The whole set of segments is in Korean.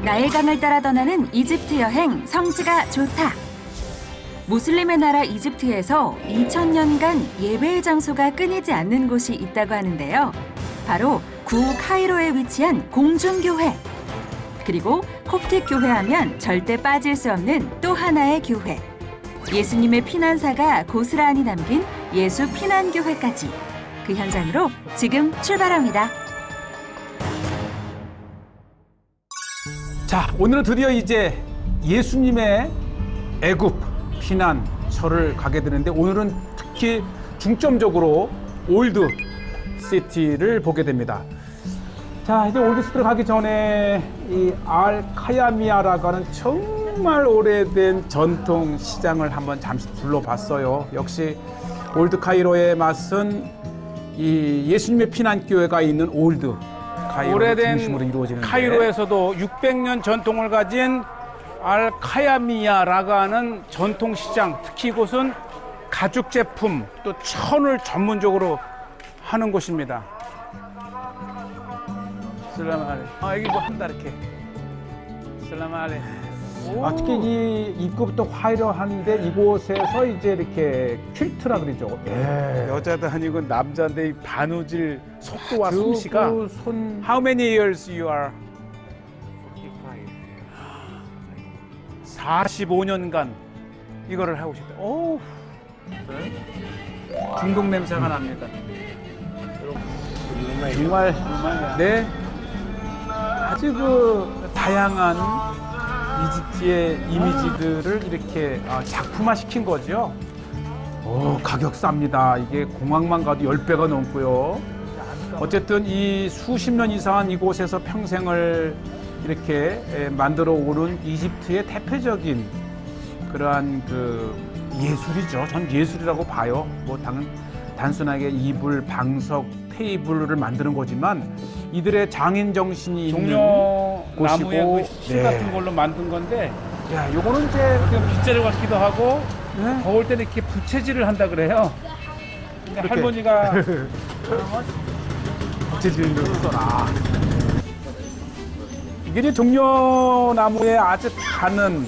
나일강을 따라 떠나는 이집트 여행 성지가 좋다. 무슬림의 나라 이집트에서 2000년간 예배의 장소가 끊이지 않는 곳이 있다고 하는데요. 바로 카이로에 위치한 공중교회. 그리고 콥틱 교회하면 절대 빠질 수 없는 또 하나의 교회. 예수님의 피난사가 고스란히 담긴 예수 피난교회까지. 그 현장으로 지금 출발합니다. 자, 오늘은 드디어 이제 예수님의 애굽 피난처를 가게 되는데 오늘은 특히 중점적으로 올드 시티를 보게 됩니다. 자, 이제 올드 시티를 가기 전에 이 알카야미아라고 하는 정말 오래된 전통 시장을 한번 잠시 둘러봤어요. 역시 올드 카이로의 맛은 이 예수님의 피난교회가 있는 올드 카이로를 중심으로 이루어지는데, 카이로에서도 600년 전통을 가진 알카야미아라고 하는 전통시장, 특히 이곳은 가죽 제품 또 천을 전문적으로 하는 곳입니다. 슬라마레. 여기 뭐 한다 이렇게. 슬라마레. 특히 이 입구부터 화려한데 이곳에서 이제 이렇게 퀼트라 그러죠. 여자도 아니고 남자인데 이 바느질 속도와 솜씨가. 손 How many years you are? 45년간 이거를 하고 싶다. 오, 중동 냄새가 납니다. 정말 네 아주 그 다양한 이집트의 이미지들을 이렇게 작품화 시킨 거죠. 가격 쌉니다. 이게 공항만 가도 10배가 넘고요. 어쨌든 이 수십 년 이상한 이곳에서 평생을 이렇게 만들어 오른 이집트의 대표적인 그러한 그 예술이죠. 전 예술이라고 봐요. 뭐 단순하게 이불, 방석, 테이블을 만드는 거지만 이들의 장인 정신이 있는 종려 곳이고, 나무의 그 실 같은 걸로 만든 건데, 야, 요거는 이제 그냥 빗자루 같기도 하고, 네? 더울 때는 이렇게 부채질을 한다 그래요. 근데 이렇게. 할머니가 부채질로 써라. 이게 이제 종려나무의 아주 가는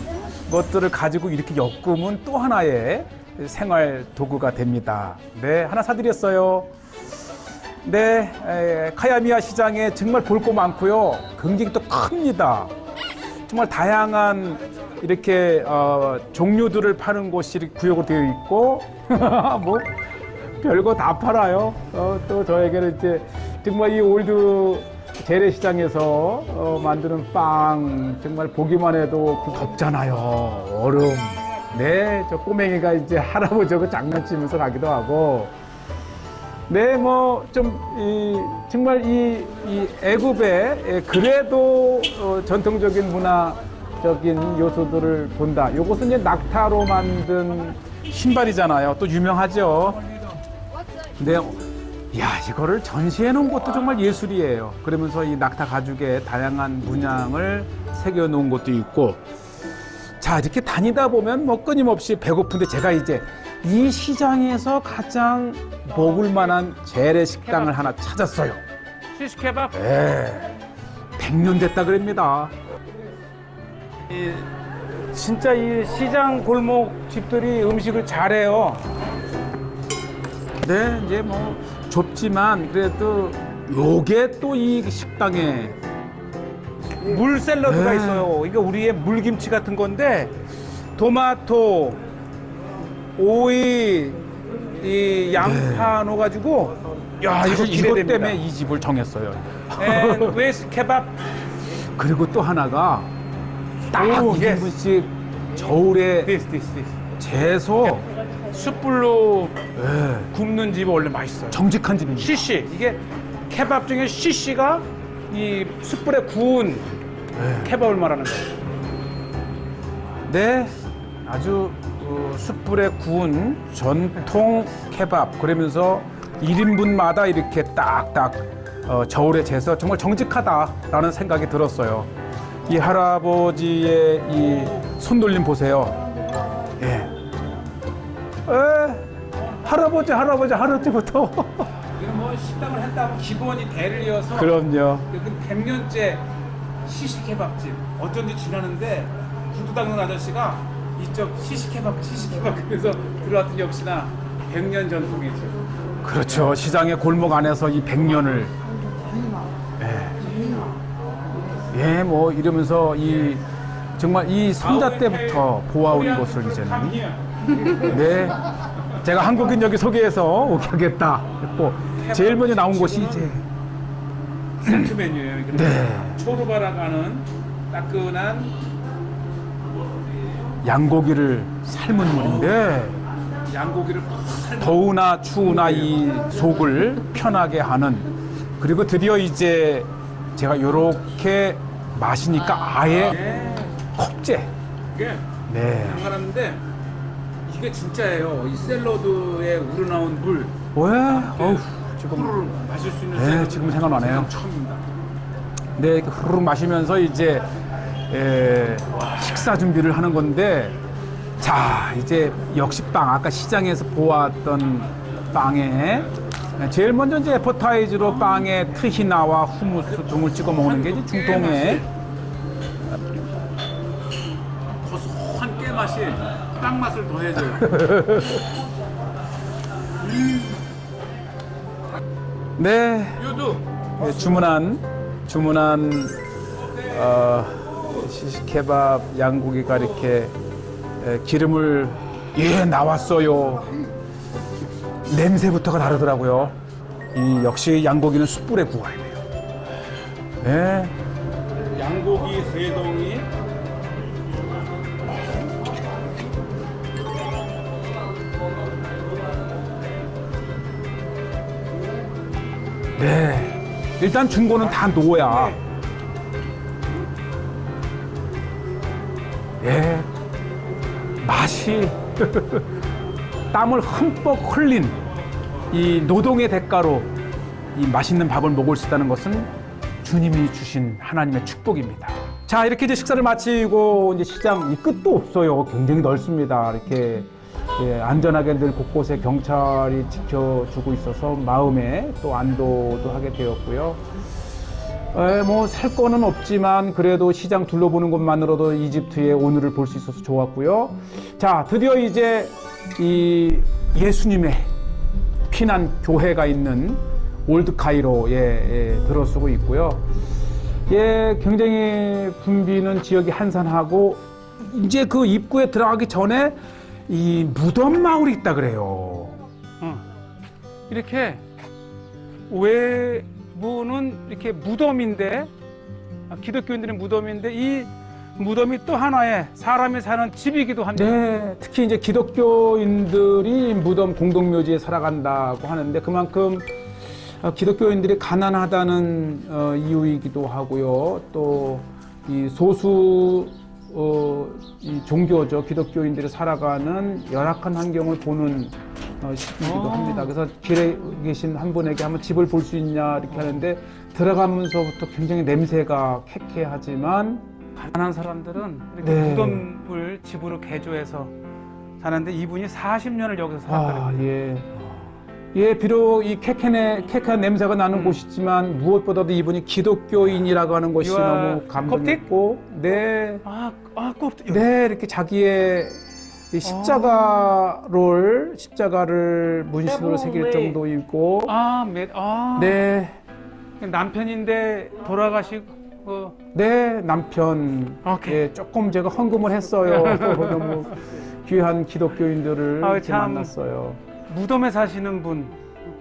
것들을 가지고 이렇게 엮으면 또 하나의 생활 도구가 됩니다. 네, 하나 사드렸어요. 네, 카야미아 시장에 정말 볼 거 많고요. 굉장히 또 큽니다. 정말 다양한 이렇게 종류들을 파는 곳이 구역으로 되어 있고 뭐 별거 다 팔아요. 또 저에게는 이제 정말 이 올드 재래시장에서 만드는 빵 정말 보기만 해도 덥잖아요. 얼음. 네, 저 꼬맹이가 이제 할아버지하고 장난치면서 가기도 하고. 네, 뭐 좀 정말 이 애굽의 그래도 전통적인 문화적인 요소들을 본다. 요것은 이제 낙타로 만든 신발이잖아요. 또 유명하죠. 근데 야, 이거를 전시해 놓은 것도 정말 예술이에요. 그러면서 이 낙타 가죽에 다양한 문양을 새겨 놓은 것도 있고. 자, 이렇게 다니다 보면 뭐 끊임없이 배고픈데 제가 이제 이 시장에서 가장 먹을 만한 재래식당을 하나 찾았어요. 시스케밥. 네, 100년 됐다 그럽니다. 진짜 이 시장 골목 집들이 음식을 잘해요. 네, 이제 뭐 좁지만 그래도 요게 또 이 식당에 물 샐러드가 네. 있어요. 이게 우리의 물김치 같은 건데 토마토, 오이, 이 양파 넣어가지고 야, 이거 사실 이것 기대됩니다. 때문에 이 집을 정했어요. And with 케밥. 그리고 또 하나가 딱 오, 2인분씩 저울에 This. 재서 숯불로 네, 굽는 집이 원래 맛있어요. 정직한 집입니다. 시시. 이게 케밥 중에 시시가 이 숯불에 구운 케밥을 말하는 거예요. 네, 아주 숯불에 구운 전통 케밥. 그러면서 1인분마다 이렇게 딱딱 저울에 재서 정말 정직하다라는 생각이 들었어요. 이 할아버지의 이 손놀림 보세요. 예. 할아버지 하루째부터. 이거 뭐 식당을 한다고 기본이 대를 이어서 그럼요. 100년째 시식케밥집. 어쩐지 지나는데 구두 닦는 아저씨가 이쪽 시식케밥 그래서 들어왔더니 역시나 100년 전통이죠. 그렇죠. 시장의 골목 안에서 이 100년을 예, 뭐 이러면서 이 정말 이 손자 때부터 보아온 것을 이제는 네, 제가 한국인 여기 소개해서 오게 하겠다 했고 제일 먼저 나온 곳이 이제 세트 메뉴예요. 네. 초르바라가는 따끈한 양고기를 삶은 물인데 양고기를 더우나 추우나 이 속을 편하게 하는 그리고 드디어 이제 제가 요렇게 마시니까 아예 컵제 이게 네. 담가놨는데 이게 진짜예요. 이 샐러드에 우러나온 물 왜? 어우 지금 후루룩 마실 수 있는 네, 샐러드 지금 생각나네요. 처음입니다. 네, 이렇게 후루룩 마시면서 이제 식사 준비를 하는 건데 자 이제 역시 빵 아까 시장에서 보았던 빵에 제일 먼저 이제 애퍼타이즈로 빵에 트히나와 후무스 등을 찍어 먹는 게 이제 중동의 고소한 깨 맛이 빵 맛을 더해줘요. 네 유두 네, 주문한 시시케밥 양고기가 이렇게 기름을 나왔어요. 냄새부터가 다르더라고요. 이 역시 양고기는 숯불에 구워야 돼요. 네. 양고기 세 덩이 네. 일단 중고는 다 녹아야. 예. 맛이 땀을 흠뻑 흘린 이 노동의 대가로 이 맛있는 밥을 먹을 수 있다는 것은 주님이 주신 하나님의 축복입니다. 자, 이렇게 이제 식사를 마치고 이제 시장 이 끝도 없어요. 굉장히 넓습니다. 이렇게 안전하게 늘 곳곳에 경찰이 지켜주고 있어서 마음에 또 안도도 하게 되었고요. 뭐 살 거는 없지만 그래도 시장 둘러보는 것만으로도 이집트의 오늘을 볼 수 있어서 좋았고요. 자, 드디어 이제 이 예수님의 피난 교회가 있는 올드 카이로에 들어서고 있고요. 굉장히 붐비는 지역이 한산하고 이제 그 입구에 들어가기 전에 이 무덤 마을이 있다 그래요. 이렇게 외부는 이렇게 무덤인데 기독교인들의 무덤인데 이 무덤이 또 하나의 사람이 사는 집이기도 합니다. 네, 특히 이제 기독교인들이 무덤 공동묘지에 살아간다고 하는데 그만큼 기독교인들이 가난하다는 이유이기도 하고요. 또 이 소수 이 종교죠. 기독교인들이 살아가는 열악한 환경을 보는 시기이기도 합니다. 그래서 길에 계신 한 분에게 한번 집을 볼 수 있냐 이렇게 하는데 들어가면서부터 굉장히 냄새가 쾌쾌하지만 가난한 사람들은 이렇게 네. 무덤을 집으로 개조해서 사는데 이분이 40년을 여기서 살았더라고요. 비록 이 쾌쾌한 냄새가 나는 곳이지만 무엇보다도 이분이 기독교인이라고 하는 것이 너무 감동했고, 네, 네, 이렇게 자기의 이 십자가를 문신으로 새길 정도이고, 네, 남편인데 돌아가시고, 네, 남편, 조금 제가 헌금을 했어요. 너무 귀한 기독교인들을 이렇게 만났어요. 무덤에 사시는 분,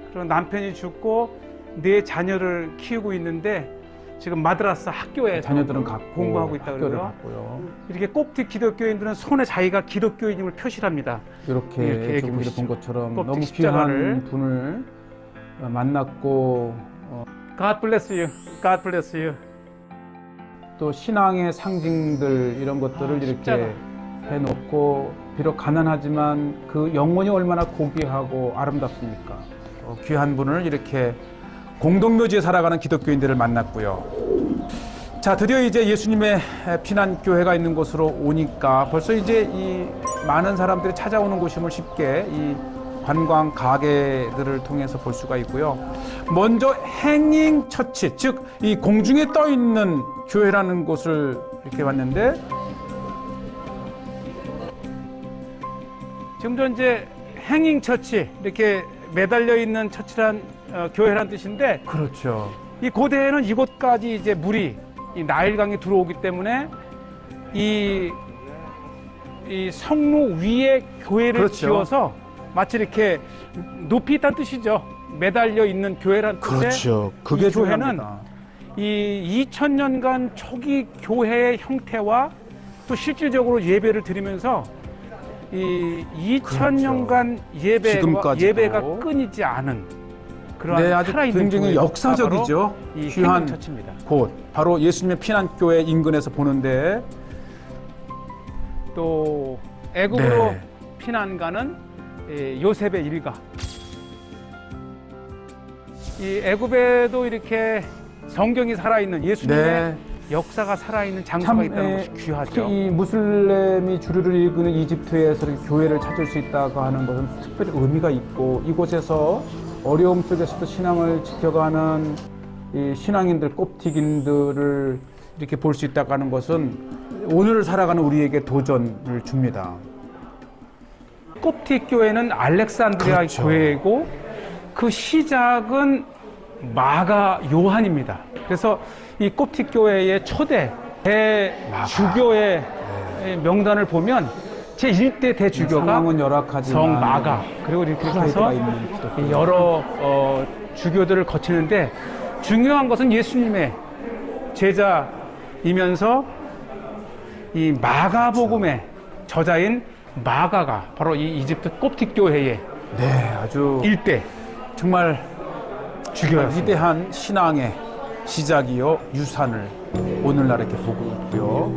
그리고 남편이 죽고 네 자녀를 키우고 있는데 지금 마드라스 학교에 자녀들은 갖고 공부하고 있다 학교를 그러고요. 갔고요. 이렇게 꼭지 기독교인들은 손에 자기가 기독교인임을 표시합니다. 이렇게 조금 본 것처럼 꼭지 너무 십자가를. 귀한 분을 만났고 God bless you. God bless you. 또 신앙의 상징들 이런 것들을 십자가. 이렇게 해놓고 비록 가난하지만 그 영혼이 얼마나 고귀하고 아름답습니까? 귀한 분을 이렇게 공동묘지에 살아가는 기독교인들을 만났고요. 자, 드디어 이제 예수님의 피난교회가 있는 곳으로 오니까 벌써 이제 이 많은 사람들이 찾아오는 곳임을 쉽게 이 관광 가게들을 통해서 볼 수가 있고요. 먼저 행잉 처치, 즉 이 공중에 떠 있는 교회라는 곳을 이렇게 봤는데 지금도 이제 행잉 처치, 이렇게 매달려 있는 처치란 교회란 뜻인데, 그렇죠. 이 고대에는 이곳까지 이제 물이 이 나일강이 들어오기 때문에 이 성로 위에 교회를 그렇죠. 지어서 마치 이렇게 높이 있다는 뜻이죠. 매달려 있는 교회란 뜻의 그렇죠. 그게 이 교회는 중요합니다. 이 2000년간 초기 교회의 형태와 또 실질적으로 예배를 드리면서 이 2000년간 지금까지도. 예배가 끊이지 않은 그러한 네, 아주 살아있는 굉장히 교회가 역사적이죠. 바로 이 귀한 행인처치입니다. 곳, 바로 예수님의 피난교회 인근에서 보는데 또 애굽으로 네. 피난 가는 요셉의 일가. 이 애굽에도 이렇게 성경이 살아있는 예수님의 네. 역사가 살아있는 장소가 있다는 것이 귀하죠. 특히 이 무슬림이 주류를 이끄는 이집트에서 이렇게 교회를 찾을 수 있다고 하는 것은 특별히 의미가 있고, 이곳에서 어려움 속에서도 신앙을 지켜가는 이 신앙인들, 꼽튀긴들을 이렇게 볼 수 있다고 하는 것은 오늘을 살아가는 우리에게 도전을 줍니다. 콥틱 교회는 알렉산드리아 그렇죠. 교회이고 그 시작은 마가 요한입니다. 그래서 이 콥틱 교회의 초대 대주교의 명단을 보면 제1대 대주교가 상황은 열악하지만 성 마가, 그리고 이렇게 해서 프라이드가 있는 기독교. 여러 주교들을 거치는데, 중요한 것은 예수님의 제자이면서 이 마가복음의 저자인 마가가 바로 이 이집트 콥틱 교회의 네, 아주 일대 정말 주교였습니다. 위대한 신앙의 시작이요 유산을 오늘날 이렇게 보고 있고요.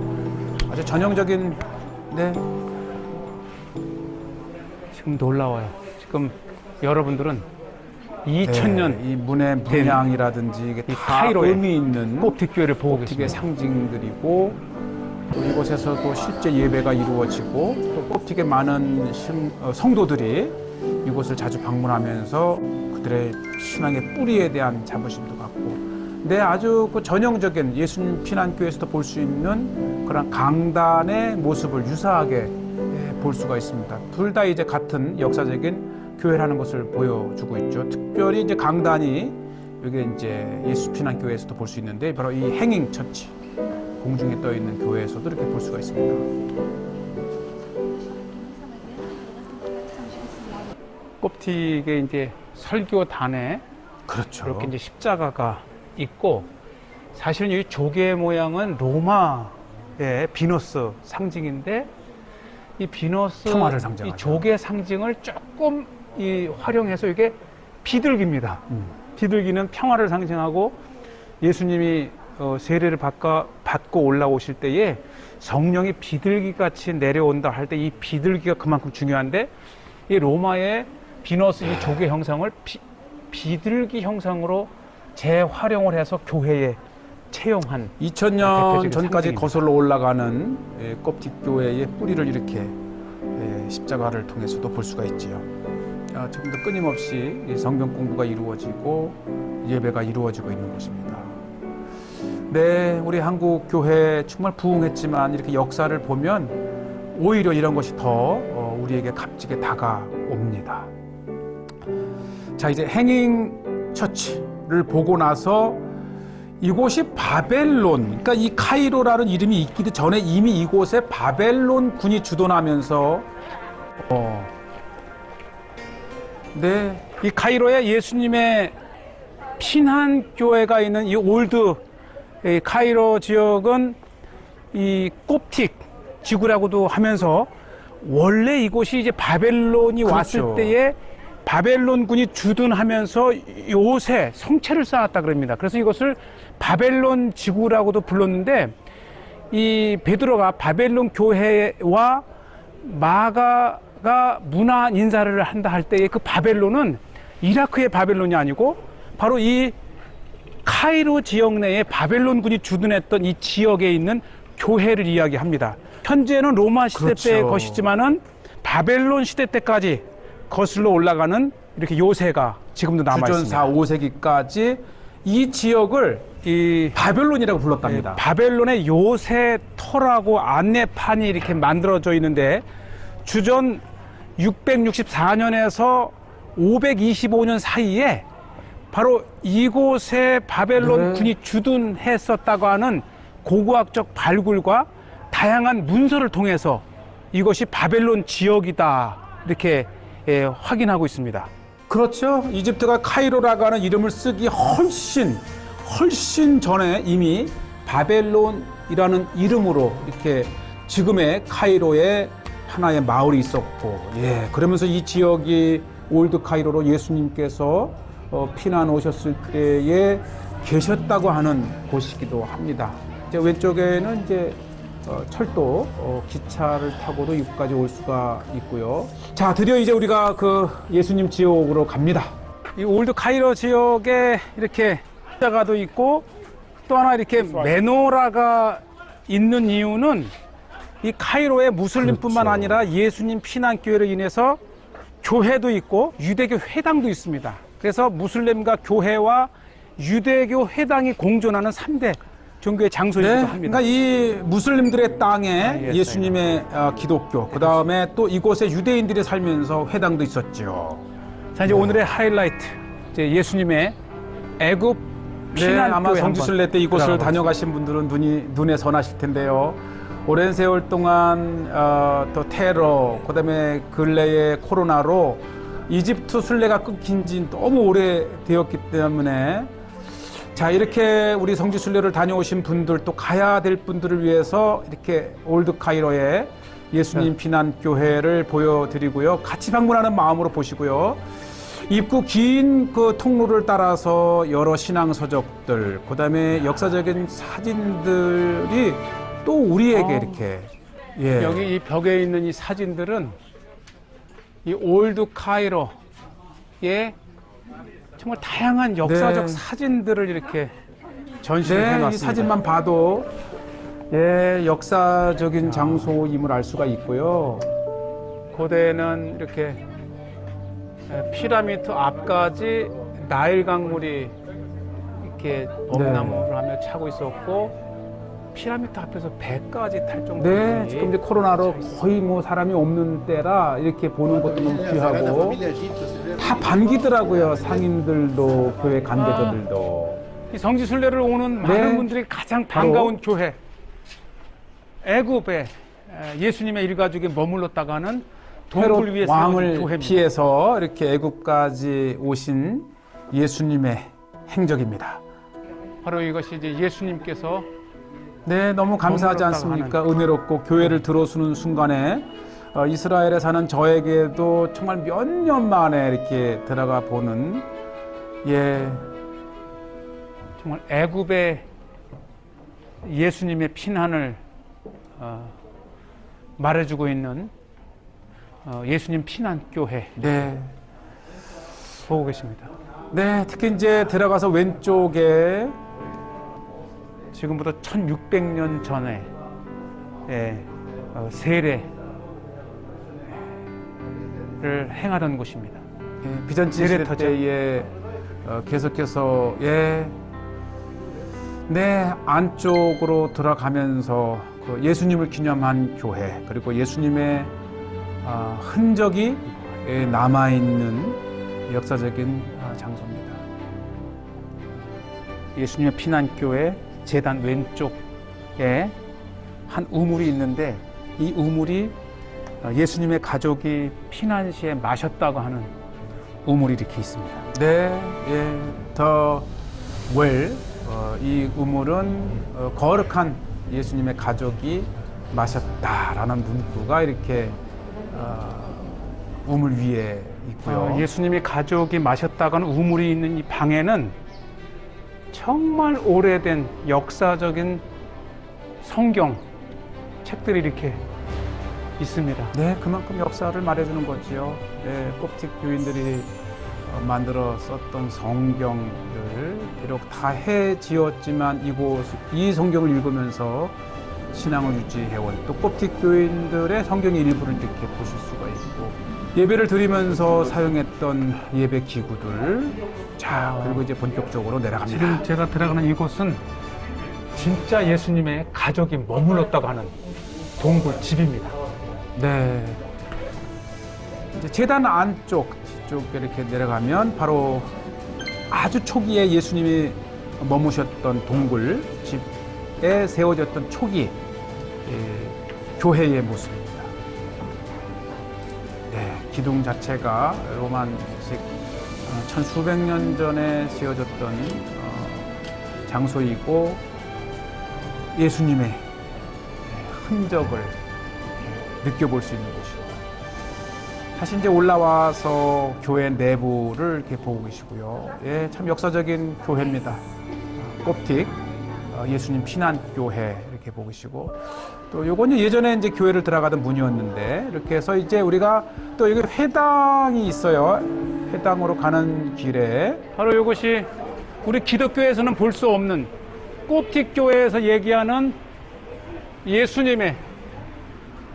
아주 전형적인 네. 지금 놀라워요. 지금 여러분들은 2000년 이 문의 문양이라든지 이게 이 다 카이로의 의미 있는 콥틱 교회를 보고 콥틱의 계십니다. 상징들이고, 또 이곳에서도 실제 예배가 이루어지고, 또 콥틱의 많은 성도들이 이곳을 자주 방문하면서 그들의 신앙의 뿌리에 대한 자부심도 갖고, 네, 아주 그 전형적인 예수님 피난교에서도 볼 수 있는 그런 강단의 모습을 유사하게 볼 수가 있습니다. 둘 다 이제 같은 역사적인 교회라는 것을 보여주고 있죠. 특별히 이제 강단이 여기 이제 예수 피난교회에서도 볼 수 있는데, 바로 이 행잉 처치, 공중에 떠 있는 교회에서도 이렇게 볼 수가 있습니다. 콥틱의 이제 설교단에 그렇죠. 이렇게 이제 십자가가 있고, 사실은 이 조개 모양은 로마의 비너스 상징인데, 이 비너스, 평화를 상징하죠. 이 조개 상징을 조금 활용해서 이게 비둘기입니다. 비둘기는 평화를 상징하고, 예수님이 세례를 받고 올라오실 때에 성령이 비둘기 같이 내려온다 할 때 이 비둘기가 그만큼 중요한데, 이 로마의 비너스 이 조개 형상을 비둘기 형상으로 재활용을 해서 교회에 채용한 2000년 대표적인 전까지 상징입니다. 거슬러 올라가는 콥틱 교회의 뿌리를 이렇게 십자가를 통해서도 볼 수가 있지요. 지금도 끊임없이 이 성경 공부가 이루어지고 예배가 이루어지고 있는 곳입니다. 네, 우리 한국 교회 정말 부흥했지만 이렇게 역사를 보면 오히려 이런 것이 더 우리에게 값지게 다가옵니다. 자, 이제 행잉 처치를 보고 나서 이곳이 바벨론, 그러니까 이 카이로라는 이름이 있기도 전에 이미 이곳에 바벨론 군이 주둔하면서 네, 이 카이로에 예수님의 피난 교회가 있는 이 올드 카이로 지역은 이 콥틱 지구라고도 하면서, 원래 이곳이 이제 바벨론이 그렇죠. 왔을 때에 바벨론군이 주둔하면서 요새 성체를 쌓았다 그럽니다. 그래서 이것을 바벨론 지구라고도 불렀는데, 이 베드로가 바벨론 교회와 마가가 문화 인사를 한다 할 때에 그 바벨론은 이라크의 바벨론이 아니고 바로 이 카이로 지역 내에 바벨론군이 주둔했던 이 지역에 있는 교회를 이야기합니다. 현재는 로마 시대 그렇죠. 때의 것이지만은 바벨론 시대 때까지 거슬러 올라가는 이렇게 요새가 지금도 남아 주전 있습니다. 4, 5세기까지 이 지역을 이 바벨론이라고 불렀답니다. 바벨론의 요새 터라고 안내판이 이렇게 만들어져 있는데 주전 664년에서 525년 사이에 바로 이곳에 바벨론 네. 군이 주둔했었다고 하는 고고학적 발굴과 다양한 문서를 통해서 이것이 바벨론 지역이다 이렇게 확인하고 있습니다. 그렇죠. 이집트가 카이로라고 하는 이름을 쓰기 훨씬 전에 이미 바벨론이라는 이름으로 이렇게 지금의 카이로에 하나의 마을이 있었고, 예, 그러면서 이 지역이 올드 카이로로 예수님께서 피난 오셨을 때에 계셨다고 하는 곳이기도 합니다. 이제 왼쪽에는 이제 철도 기차를 타고도 이곳까지 올 수가 있고요. 자, 드디어 이제 우리가 그 예수님 지옥으로 갑니다. 이 올드 카이로 지역에 이렇게 십자가도 있고 또 하나 이렇게 메노라가 있는 이유는 이 카이로에 무슬림뿐만 그렇죠. 아니라 예수님 피난교회로 인해서 교회도 있고 유대교 회당도 있습니다. 그래서 무슬림과 교회와 유대교 회당이 공존하는 3대 종교의 장소이기도 네, 합니다. 그러니까 이 무슬림들의 땅에 예, 예수님의 기독교, 그 다음에 또 이곳에 유대인들이 살면서 회당도 있었죠. 자, 이제 오늘의 하이라이트, 이제 예수님의 애굽 네, 피난교회 아마 성지순례 때 이곳을 들어가 다녀가신 분들은 눈에 선하실 텐데요. 오랜 세월 동안 또 테러, 그다음에 근래의 코로나로 이집트 순례가 끊긴 지 너무 오래되었기 때문에 자, 이렇게 우리 성지순례를 다녀오신 분들 또 가야 될 분들을 위해서 이렇게 올드 카이로의 예수님 피난교회를 보여드리고요. 같이 방문하는 마음으로 보시고요. 입구 긴 그 통로를 따라서 여러 신앙 서적들, 그다음에 역사적인 사진들이 또 우리에게 이렇게 여기 이 벽에 있는 이 사진들은 이 올드 카이로의 정말 다양한 역사적 네. 사진들을 이렇게 전시를 네, 해놨습니다. 이 사진만 봐도 역사적인 장소임을 알 수가 있고요. 고대에는 이렇게 피라미드 앞까지 나일 강물이 이렇게 범람을 하며 차고 있었고 피라미드 앞에서 배까지 탈 정도로 네, 지금 이제 코로나로 거의 뭐 사람이 없는 때라 이렇게 보는 것도 너무 귀하고 다 반기더라고요. 상인들도 교회 관계자들도. 이 성지순례를 오는 네. 많은 분들이 가장 반가운 교회 애굽에 예수님의 일가족이 머물렀다가는 동굴 위에 헤롯 세워진 왕을 교회입니다. 피해서 이렇게 애굽까지 오신 예수님의 행적입니다. 바로 이것이 이제 예수님께서 네, 너무 감사하지 머물렀다가 않습니까? 은혜롭고 교회를 들어서는 순간에 이스라엘에 사는 저에게도 정말 몇 년 만에 이렇게 들어가 보는 정말 애굽의 예수님의 피난을 말해주고 있는 예수님 피난교회 네. 보고 계십니다. 네, 특히 이제 들어가서 왼쪽에 지금부터 1600년 전에 세례를 행하던 곳입니다. 비잔치 시대 때에 계속해서 안쪽으로 들어가면서 그 예수님을 기념한 교회 그리고 예수님의 흔적이 남아있는 역사적인 장소입니다. 예수님의 피난교회 제단 왼쪽에 한 우물이 있는데 이 우물이 예수님의 가족이 피난 시에 마셨다고 하는 우물이 이렇게 있습니다. 네, 더 웰, 이 우물은 거룩한 예수님의 가족이 마셨다라는 문구가 이렇게 우물 위에 있고요. 예수님이 가족이 마셨다가는 우물이 있는 이 방에는 정말 오래된 역사적인 성경 책들이 이렇게 있습니다. 네, 그만큼 역사를 말해주는 거지요. 콥틱 교인들이 만들어 썼던 성경들 비록 다 해지었지만 이 성경을 읽으면서 신앙을 유지해온 또 콥틱 교인들의 성경의 일부를 이렇게 보실 수가 있고 예배를 드리면서 사용했던 예배 기구들 자 그리고 이제 본격적으로 내려갑니다. 지금 제가 들어가는 이곳은 진짜 예수님의 가족이 머물렀다고 하는 동굴 집입니다. 네. 이제 제단 안쪽 뒤쪽에 이렇게 내려가면 바로 아주 초기에 예수님이 머무셨던 동굴 집에 세워졌던 초기 교회의 모습입니다. 네, 기둥 자체가 로만식 천수백 년 전에 지어졌던 장소이고 예수님의 흔적을 느껴볼 수 있는 곳이고 다시 이제 올라와서 교회 내부를 이렇게 보고 계시고요. 예, 참 역사적인 교회입니다. 콥틱 예수님 피난교회 이렇게 보고 계시고 또 요건 예전에 이제 교회를 들어가던 문이었는데 이렇게 해서 이제 우리가 또 여기 회당이 있어요. 회당으로 가는 길에 바로 이것이 우리 기독교에서는 볼 수 없는 콥틱 교회에서 얘기하는 예수님의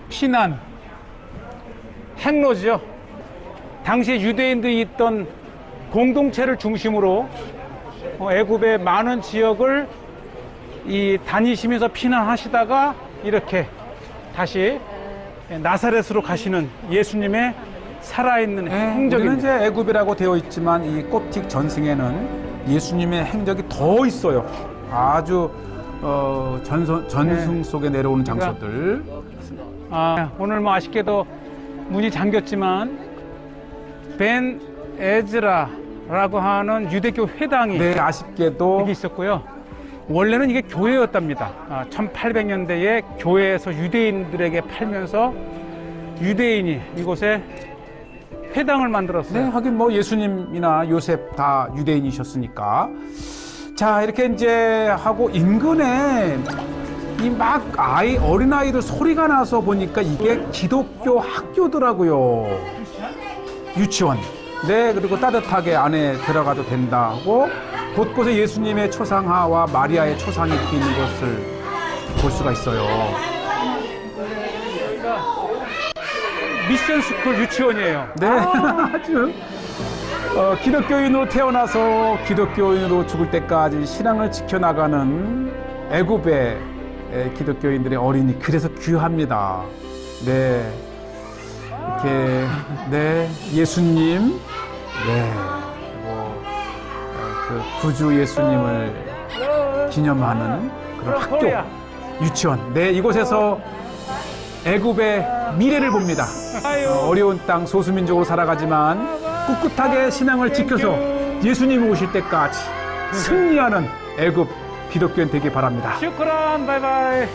피난 행로죠. 당시 유대인들이 있던 공동체를 중심으로 애굽의 많은 지역을 다니시면서 피난하시다가 이렇게 다시 나사렛으로 가시는 예수님의 살아있는 우리는 행적입니다. 이제 애굽이라고 되어 있지만 이 콥틱 전승에는 예수님의 행적이 더 있어요. 아주 전승 속에 내려오는 장소들. 오늘 뭐 아쉽게도 문이 잠겼지만 벤 에즈라라고 하는 유대교 회당이 네, 아쉽게도 여기 있었고요. 원래는 이게 교회였답니다. 1800년대에 교회에서 유대인들에게 팔면서 유대인이 이곳에 회당을 만들었어요. 네, 하긴 뭐 예수님이나 요셉 다 유대인이셨으니까. 자, 이렇게 이제 하고 인근에 이 막 어린아이들 소리가 나서 보니까 이게 기독교 학교더라고요. 유치원. 네, 그리고 따뜻하게 안에 들어가도 된다 하고 곳곳에 예수님의 초상화와 마리아의 초상이 있는 것을 볼 수가 있어요. 미션 스쿨 유치원이에요. 네, 아주 기독교인으로 태어나서 기독교인으로 죽을 때까지 신앙을 지켜나가는 애굽의 기독교인들의 어린이 그래서 귀합니다. 네, 이렇게 네 예수님, 네, 그 구주 예수님을 기념하는 그런 학교, 유치원. 네, 이곳에서 애굽의 미래를 봅니다. 어려운 땅 소수민족으로 살아가지만 꿋꿋하게 신앙을 지켜서 예수님이 오실 때까지 승리하는 애굽 기독교인 되길 바랍니다. 슈크란 바이바이.